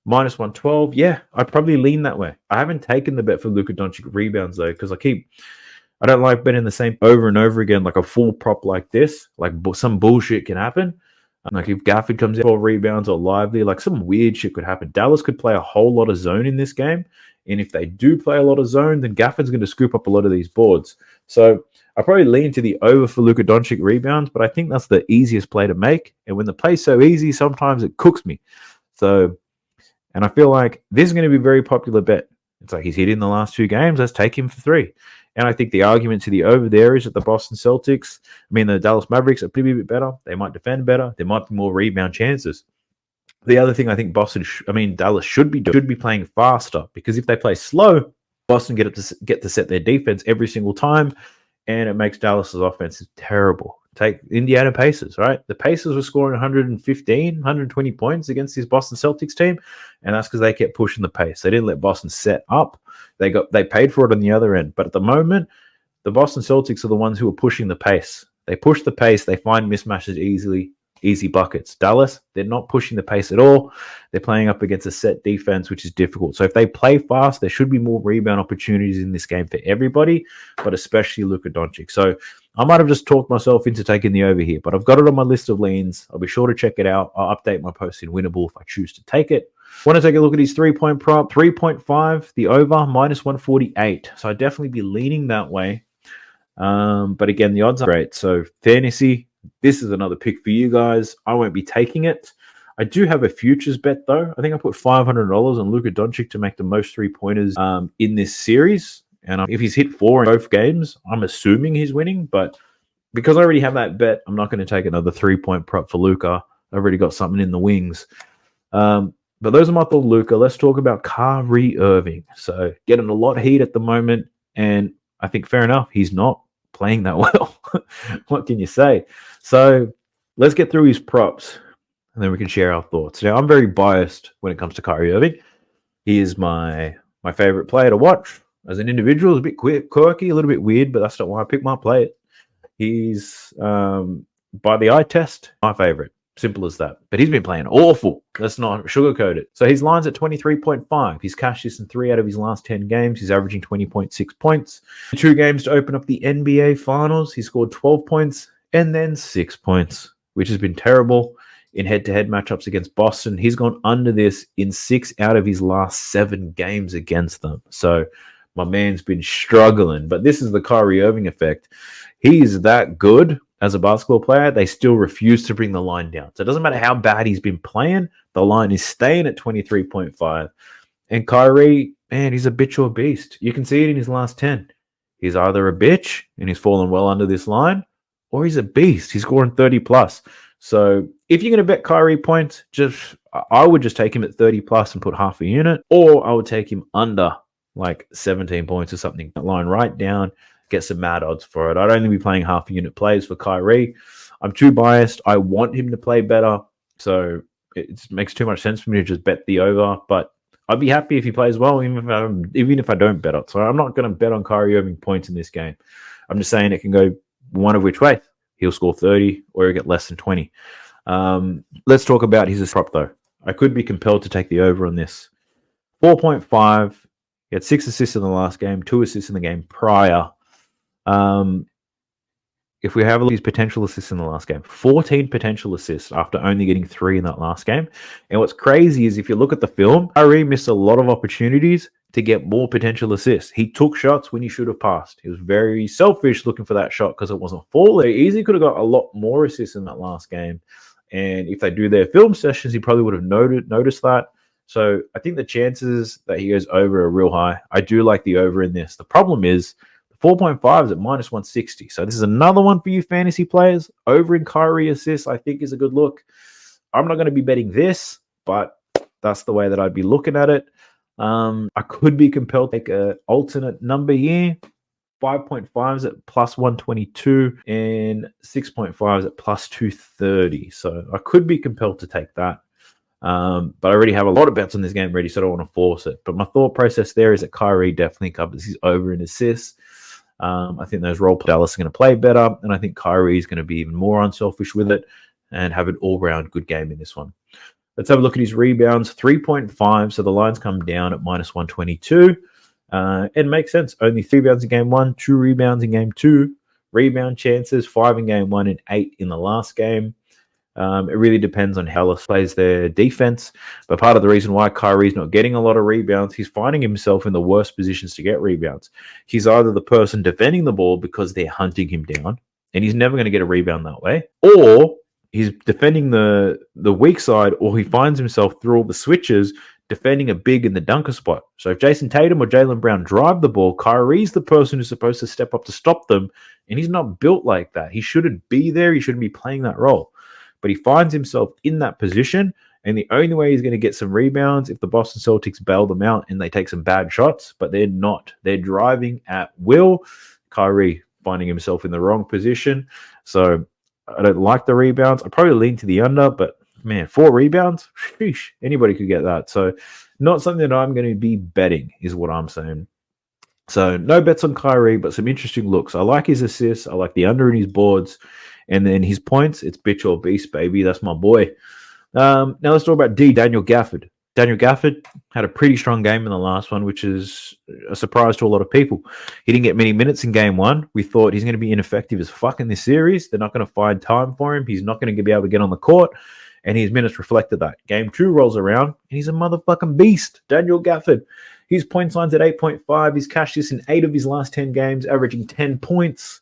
Minus 112. Yeah, I'd probably lean that way. I haven't taken the bet for Luka Doncic rebounds though, because I don't like betting the same over and over again, like a full prop like this. Like some bullshit can happen. Like if Gafford comes in for rebounds or Lively, like some weird shit could happen. Dallas could play a whole lot of zone in this game. And if they do play a lot of zone, then Gafford's going to scoop up a lot of these boards. So I probably lean to the over for Luka Doncic rebounds, but I think that's the easiest play to make. And when the play's so easy, sometimes it cooks me. So, and I feel like this is going to be a very popular bet. It's like he's hit in the last 2 games. Let's take him for 3. And I think the argument to the over there is that the the Dallas Mavericks are probably a bit better. They might defend better. There might be more rebound chances. The other thing I think Dallas should be playing faster, because if they play slow, Boston get to set their defense every single time, and it makes Dallas's offense terrible. Take Indiana Pacers, right? The Pacers were scoring 115, 120 points against this Boston Celtics team, and that's because they kept pushing the pace. They didn't let Boston set up. They paid for it on the other end. But at the moment, the Boston Celtics are the ones who are pushing the pace. They push the pace. They find mismatches easy buckets. Dallas, they're not pushing the pace at all. They're playing up against a set defense, which is difficult. So if they play fast, there should be more rebound opportunities in this game for everybody, but especially Luka Doncic. So I might have just talked myself into taking the over here, but I've got it on my list of leans. I'll be sure to check it out. I'll update my post in Winnable if I choose to take it. Want to take a look at his 3-point prop, 3.5, the over, minus 148. So I'd definitely be leaning that way. But again, the odds are great. So fantasy, this is another pick for you guys. I won't be taking it. I do have a futures bet though. I think I put $500 on Luka Doncic to make the most 3-pointers in this series. And if he's hit 4 in both games, I'm assuming he's winning. But because I already have that bet, I'm not going to take another 3-point prop for Luka. I've already got something in the wings. But those are my thoughts, Luka. Let's talk about Kyrie Irving. So getting a lot of heat at the moment. And I think fair enough, he's not playing that well. What can you say? So let's get through his props, and then we can share our thoughts. Now, I'm very biased when it comes to Kyrie Irving. He is my favorite player to watch. As an individual, it's a bit quirky, a little bit weird, but that's not why I picked my player. He's, by the eye test, my favorite. Simple as that. But he's been playing awful. Let's not sugarcoat it. So his line's at 23.5. He's cashed this in 3 out of his last 10 games. He's averaging 20.6 points. 2 games to open up the NBA Finals. He scored 12 points and then 6 points, which has been terrible in head-to-head matchups against Boston. He's gone under this in 6 out of his last 7 games against them. So my man's been struggling. But this is the Kyrie Irving effect. He's that good as a basketball player. They still refuse to bring the line down. So it doesn't matter how bad he's been playing. The line is staying at 23.5. And Kyrie, man, he's a bitch or a beast. You can see it in his last 10. He's either a bitch and he's fallen well under this line, or he's a beast. He's scoring 30 plus. So if you're going to bet Kyrie points, I would just take him at 30 plus and put half a unit, or I would take him under like 17 points or something. That line right down, get some mad odds for it. I'd only be playing half a unit plays for Kyrie. I'm too biased. I want him to play better. So it makes too much sense for me to just bet the over, but I'd be happy if he plays well, even if I don't bet it. So I'm not going to bet on Kyrie Irving points in this game. I'm just saying it can go one of which way. He'll score 30 or he'll get less than 20. Let's talk about his prop, though. I could be compelled to take the over on this. 4.5. He had 6 assists in the last game, 2 assists in the game prior. If we have all these potential assists in the last game, 14 potential assists after only getting 3 in that last game. And what's crazy is if you look at the film, Kyrie missed a lot of opportunities to get more potential assists. He took shots when he should have passed. He was very selfish looking for that shot because it wasn't full. They easily could have got a lot more assists in that last game. And if they do their film sessions, he probably would have noticed that. So I think the chances that he goes over are real high. I do like the over in this. The problem is 4.5 is at minus 160. So this is another one for you fantasy players. Over in Kyrie assists, I think is a good look. I'm not going to be betting this, but that's the way that I'd be looking at it. I could be compelled to take an alternate number here. 5.5 is at plus 122 and 6.5 is at plus 230. So I could be compelled to take that. But I already have a lot of bets on this game ready, so I don't want to force it. But my thought process there is that Kyrie definitely covers his over in assists. I think those role Dallas are going to play better, and I think Kyrie is going to be even more unselfish with it and have an all-round good game in this one. Let's have a look at his rebounds. 3.5, so the lines come down at minus 122. It makes sense. Only 3 rebounds in game 1, 2 rebounds in game 2. Rebound chances, 5 in game 1 and 8 in the last game. It really depends on how Dallas plays their defense. But part of the reason why Kyrie's not getting a lot of rebounds, he's finding himself in the worst positions to get rebounds. He's either the person defending the ball because they're hunting him down, and he's never going to get a rebound that way, or he's defending the weak side, or he finds himself through all the switches defending a big in the dunker spot. So if Jason Tatum or Jaylen Brown drive the ball, Kyrie's the person who's supposed to step up to stop them, and he's not built like that. He shouldn't be there. He shouldn't be playing that role. But he finds himself in that position, and the only way he's going to get some rebounds if the Boston Celtics bail them out and they take some bad shots, but they're not. They're driving at will. Kyrie finding himself in the wrong position. So I don't like the rebounds. I probably lean to the under, but man, 4 rebounds? Sheesh, anybody could get that. So not something that I'm going to be betting is what I'm saying. So no bets on Kyrie, but some interesting looks. I like his assists. I like the under in his boards. And then his points, it's bitch or beast, baby. That's my boy. Now let's talk about Daniel Gafford. Daniel Gafford had a pretty strong game in the last one, which is a surprise to a lot of people. He didn't get many minutes in game 1. We thought he's going to be ineffective as fuck in this series. They're not going to find time for him. He's not going to be able to get on the court. And his minutes reflected that. Game 2 rolls around, and he's a motherfucking beast. Daniel Gafford. His points line's at 8.5. He's cashed this in 8 of his last 10 games, averaging 10 points.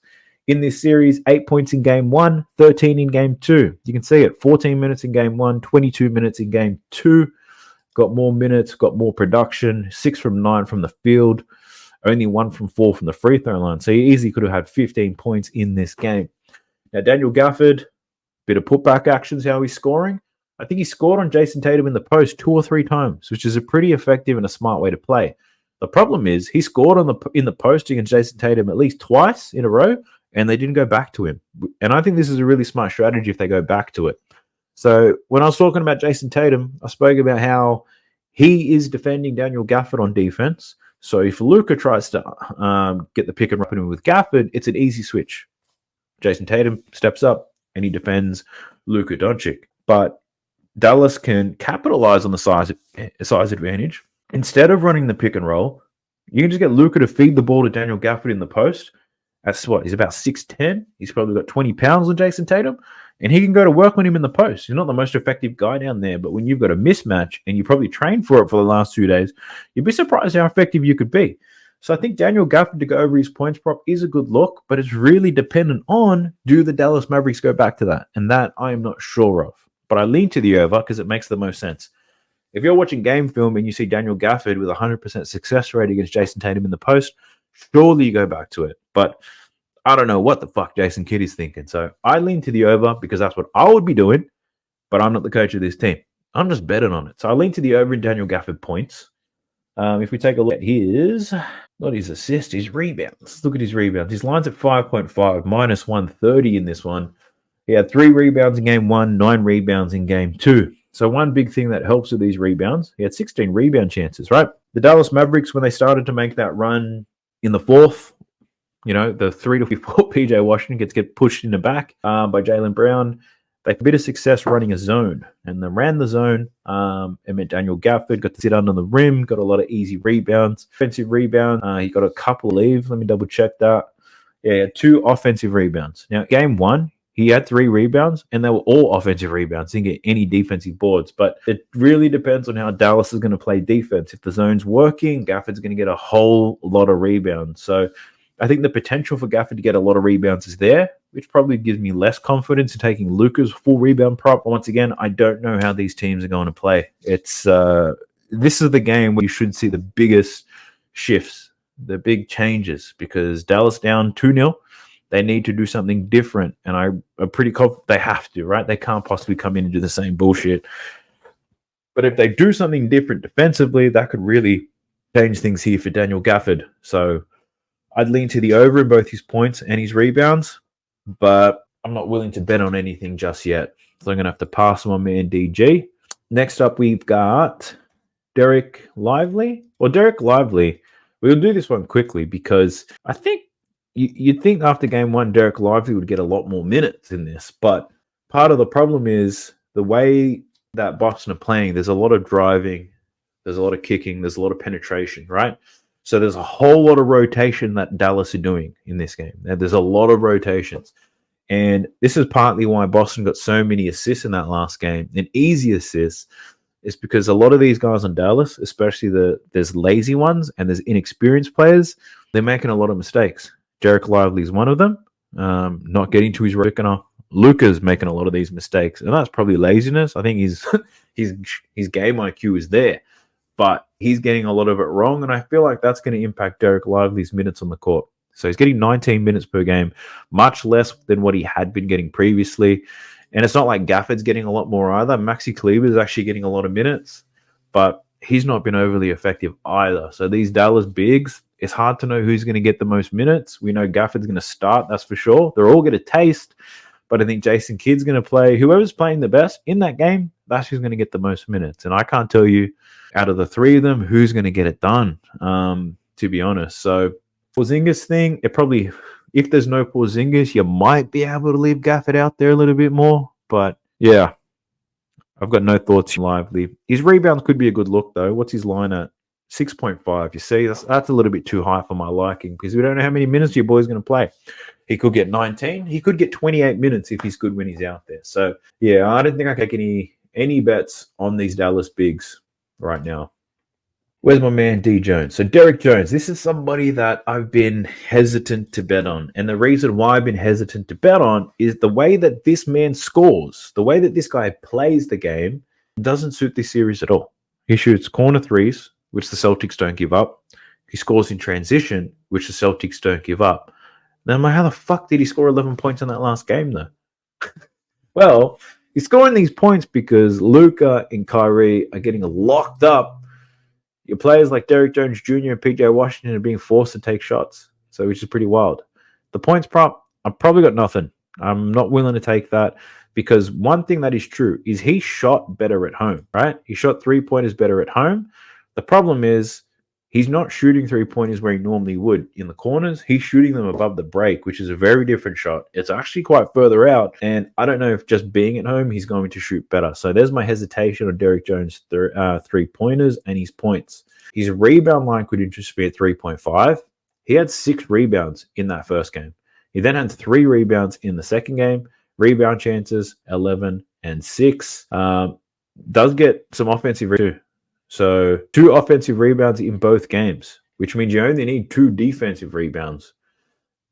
In this series, 8 points in game 1, 13 in game 2. You can see it, 14 minutes in game 1, 22 minutes in game 2. Got more minutes, got more production, 6 from 9 from the field, only 1 from 4 from the free throw line. So he easily could have had 15 points in this game. Now, Daniel Gafford, bit of putback actions, how he's scoring. I think he scored on Jason Tatum in the post 2 or 3 times, which is a pretty effective and a smart way to play. The problem is he scored in the post against Jason Tatum at least twice in a row, and they didn't go back to him. And I think this is a really smart strategy if they go back to it. So when I was talking about Jason Tatum, I spoke about how he is defending Daniel Gafford on defense. So if Luka tries to get the pick and roll with Gafford, it's an easy switch. Jason Tatum steps up and he defends Luka Doncic. But Dallas can capitalize on the size advantage. Instead of running the pick and roll, you can just get Luka to feed the ball to Daniel Gafford in the post. That's what, he's about 6'10". He's probably got 20 pounds on Jason Tatum, and he can go to work on him in the post. He's not the most effective guy down there, but when you've got a mismatch and you probably trained for it for the last 2 days, you'd be surprised how effective you could be. So I think Daniel Gafford to go over his points prop is a good look, but it's really dependent on, do the Dallas Mavericks go back to that? And that I am not sure of. But I lean to the over because it makes the most sense. If you're watching game film and you see Daniel Gafford with 100% success rate against Jason Tatum in the post, surely you go back to it. But I don't know what the fuck Jason Kidd is thinking. So I lean to the over because that's what I would be doing, but I'm not the coach of this team. I'm just betting on it. So I lean to the over in Daniel Gafford points. If we take a look at not his assists, his rebounds. Look at his rebounds. His line's at 5.5, minus 130 in this one. He had 3 rebounds in game 1, 9 rebounds in game 2. So one big thing that helps with these rebounds, he had 16 rebound chances, right? The Dallas Mavericks, when they started to make that run in the fourth, the 3 to 4 PJ Washington get pushed in the back by Jaylen Brown. They had a bit of success running a zone, and they ran the zone. It meant Daniel Gafford got to sit under the rim, got a lot of easy rebounds, offensive rebound. He got a couple of leaves. Let me double check that. Yeah, he had 2 offensive rebounds. Now, game 1, he had 3 rebounds, and they were all offensive rebounds. Didn't get any defensive boards, but it really depends on how Dallas is going to play defense. If the zone's working, Gafford's going to get a whole lot of rebounds. So I think the potential for Gafford to get a lot of rebounds is there, which probably gives me less confidence in taking Luka's full rebound prop. Once again, I don't know how these teams are going to play. It's this is the game where you should see the biggest shifts, the big changes, because Dallas down 2-0. They need to do something different, and I'm pretty confident they have to, right? They can't possibly come in and do the same bullshit. But if they do something different defensively, that could really change things here for Daniel Gafford. So I'd lean to the over in both his points and his rebounds, but I'm not willing to bet on anything just yet. So I'm going to have to pass on my man DG. Next up, we've got Derek Lively. Well, Derek Lively, we'll do this one quickly because I think you'd think after game 1, Derek Lively would get a lot more minutes in this, but part of the problem is the way that Boston are playing. There's a lot of driving, there's a lot of kicking, there's a lot of penetration, right? So there's a whole lot of rotation that Dallas are doing in this game. There's a lot of rotations. And this is partly why Boston got so many assists in that last game. And easy assists is because a lot of these guys on Dallas, especially there's lazy ones and there's inexperienced players, they're making a lot of mistakes. Derek Lively is one of them, not getting to his enough. Luka's making a lot of these mistakes, and that's probably laziness. I think his game IQ is there, but he's getting a lot of it wrong, and I feel like that's going to impact Derek Lively's minutes on the court. So he's getting 19 minutes per game, much less than what he had been getting previously. And it's not like Gafford's getting a lot more either. Maxi Kleber is actually getting a lot of minutes, but he's not been overly effective either. So these Dallas bigs, it's hard to know who's going to get the most minutes. We know Gafford's going to start, that's for sure. They're all going to taste, but I think Jason Kidd's going to play. Whoever's playing the best in that game, that's who's going to get the most minutes. And I can't tell you out of the 3 of them who's going to get it done, to be honest. So Porzingis thing, it probably, if there's no Porzingis, you might be able to leave Gafford out there a little bit more. But yeah, I've got no thoughts on Lively. His rebounds could be a good look, though. What's his line at? 6.5. You see, that's a little bit too high for my liking because we don't know how many minutes your boy's going to play. He could get 19. He could get 28 minutes if he's good when he's out there. So, yeah, I don't think I can take any bets on these Dallas bigs right now. Where's my man D Jones? So Derek Jones, this is somebody that I've been hesitant to bet on. And the reason why I've been hesitant to bet on is the way that this man scores, the way that this guy plays the game doesn't suit this series at all. He shoots corner threes, which the Celtics don't give up. He scores in transition, which the Celtics don't give up. Then I'm like, how the fuck did he score 11 points in that last game, though? Well, he's scoring these points because Luka and Kyrie are getting locked up. Your players like Derek Jones Jr. and PJ Washington are being forced to take shots, so which is pretty wild. The points prop, I've probably got nothing. I'm not willing to take that because one thing that is true is he shot better at home, right? He shot 3-pointers better at home. The problem is he's not shooting 3-pointers where he normally would in the corners. He's shooting them above the break, which is a very different shot. It's actually quite further out, and I don't know if just being at home, he's going to shoot better. So there's my hesitation on Derek Jones' 3-pointers and his points. His rebound line could interest me at 3.5. He had 6 rebounds in that first game. He then had 3 rebounds in the second game. Rebound chances, 11 and 6. Does get some offensive too. So 2 offensive rebounds in both games, which means you only need 2 defensive rebounds.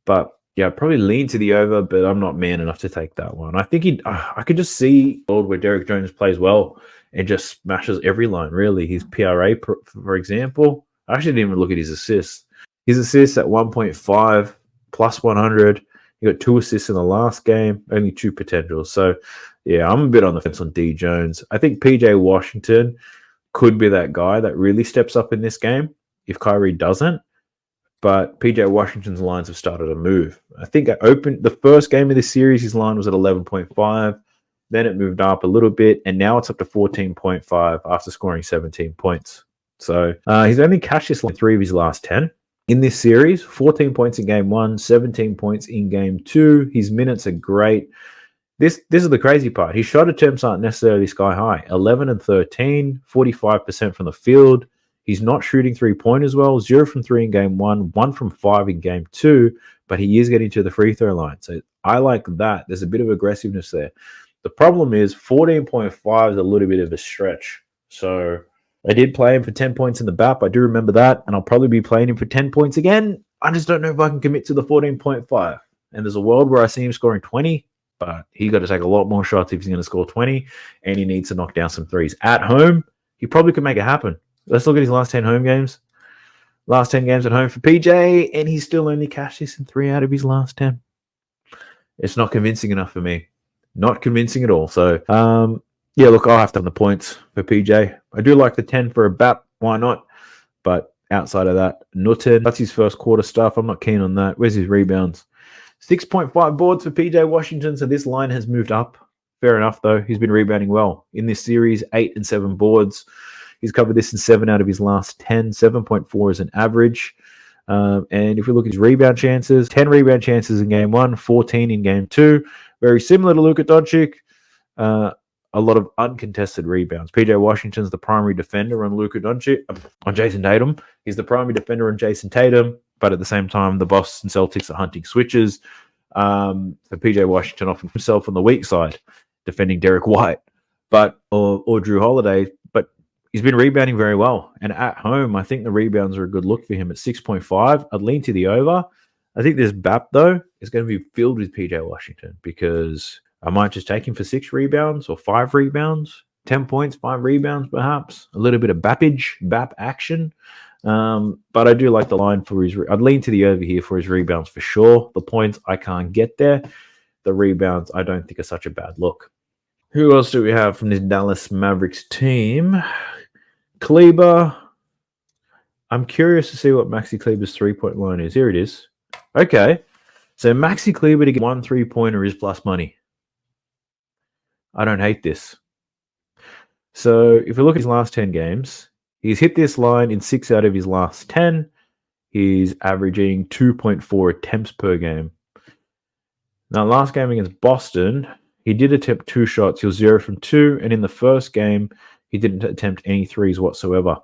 But yeah, I'd probably lean to the over, but I'm not man enough to take that one. I think I could just see a world where Derek Jones plays well and just smashes every line, really. His PRA, for example, I actually didn't even look at his assists. His assists at 1.5 plus 100. He got 2 assists in the last game, only 2 potentials. So, yeah, I'm a bit on the fence on D Jones. I think PJ Washington could be that guy that really steps up in this game if Kyrie doesn't. But PJ Washington's lines have started to move. I think I opened the first game of this series, his line was at 11.5. Then it moved up a little bit, and now it's up to 14.5 after scoring 17 points. So he's only cashed this line 3 of his last 10. In this series, 14 points in game 1, 17 points in game 2. His minutes are great. This is the crazy part. His shot attempts aren't necessarily sky high. 11 and 13, 45% from the field. He's not shooting 3-pointers well. 0 from 3 in game 1, 1 from 5 in game 2, but he is getting to the free throw line. So I like that. There's a bit of aggressiveness there. The problem is 14.5 is a little bit of a stretch. So I did play him for 10 points in the BAP. I do remember that, and I'll probably be playing him for 10 points again. I just don't know if I can commit to the 14.5. And there's a world where I see him scoring 20, but he's got to take a lot more shots if he's going to score 20, and he needs to knock down some threes. At home, he probably could make it happen. Let's look at his last 10 home games. Last 10 games at home for PJ, and he's still only cashed this in 3 out of his last 10. It's not convincing enough for me. Not convincing at all. So, yeah, look, I'll have to have the points for PJ. I do like the 10 for a BAP. Why not? But outside of that, nothing. That's his first quarter stuff. I'm not keen on that. Where's his rebounds? 6.5 boards for PJ Washington. So this line has moved up. Fair enough, though. He's been rebounding well. In this series, 8 and 7 boards. He's covered this in 7 out of his last 10. 7.4 is an average. And if we look at his rebound chances, 10 rebound chances in game 1, 14 in game 2. Very similar to Luka Doncic. A lot of uncontested rebounds. PJ Washington's the primary defender on Luka Doncic, on Jason Tatum. He's the primary defender on Jason Tatum, but at the same time, the Boston Celtics are hunting switches. So PJ Washington often himself on the weak side, defending Derek White, or Drew Holiday. But he's been rebounding very well. And at home, I think the rebounds are a good look for him at 6.5. I'd lean to the over. I think this BAP, though, is going to be filled with PJ Washington because I might just take him for 6 rebounds or 5 rebounds, 10 points, 5 rebounds, perhaps. A little bit of BAP action. But I do like the line for his... I'd lean to the over here for his rebounds for sure. The points, I can't get there. The rebounds, I don't think are such a bad look. Who else do we have from this Dallas Mavericks team? Kleber. I'm curious to see what Maxi Kleber's 3-point line is. Here it is. Okay. So Maxi Kleber to get 1 3-pointer is plus money. I don't hate this. So if we look at his last 10 games, he's hit this line in 6 out of his last 10. He's averaging 2.4 attempts per game. Now, last game against Boston, he did attempt 2 shots. He was 0 from 2. And in the first game, he didn't attempt any threes whatsoever.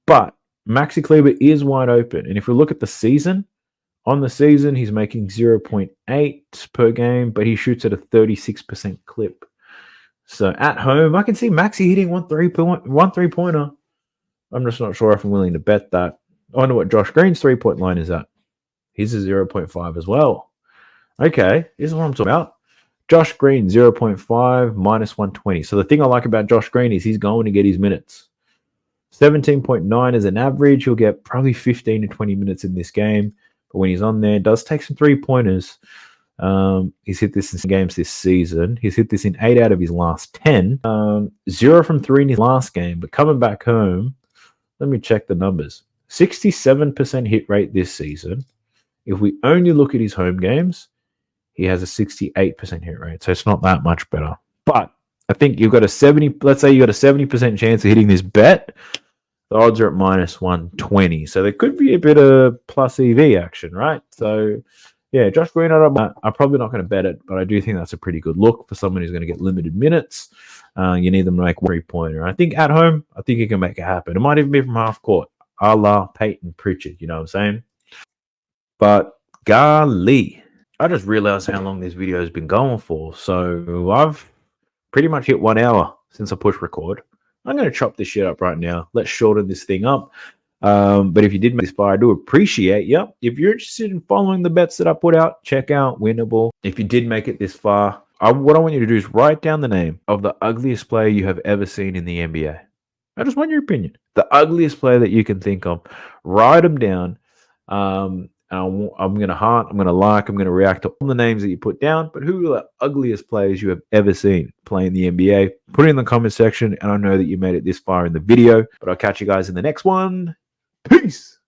But Maxi Kleber is wide open. And if we look at the season, on the season, he's making 0.8 per game, but he shoots at a 36% clip. So at home, I can see Maxi hitting 1 3-pointer. I'm just not sure if I'm willing to bet that. I wonder what Josh Green's 3-point line is at. He's a 0.5 as well. Okay, this is what I'm talking about. Josh Green, 0.5, minus 120. So the thing I like about Josh Green is he's going to get his minutes. 17.9 is an average. He'll get probably 15 to 20 minutes in this game. But when he's on there, does take some 3-pointers. He's hit this in games this season. He's hit this in 8 out of his last 10. 0 from 3 in his last game. But coming back home, let me check the numbers. 67% hit rate this season. If we only look at his home games, he has a 68% hit rate. So it's not that much better. But I think you've got let's say you got a 70% chance of hitting this bet. The odds are at minus 120. So there could be a bit of plus EV action, right? So yeah, Josh Green, I'm probably not going to bet it, but I do think that's a pretty good look for someone who's going to get limited minutes. You need them to make 1 3-pointer. I think at home, I think he can make it happen. It might even be from half court, a la Peyton Pritchard, you know what I'm saying? But golly, I just realized how long this video has been going for. So I've pretty much hit 1 hour since I pushed record. I'm going to chop this shit up right now. Let's shorten this thing up. But if you did make this far, I do appreciate you. If you're interested in following the bets that I put out, check out Winnable. If you did make it this far, what I want you to do is write down the name of the ugliest player you have ever seen in the NBA. I just want your opinion. The ugliest player that you can think of. Write them down. I'm going to heart, I'm going to like, I'm going to react to all the names that you put down. But who are the ugliest players you have ever seen playing the NBA? Put it in the comment section. And I know that you made it this far in the video. But I'll catch you guys in the next one. Peace.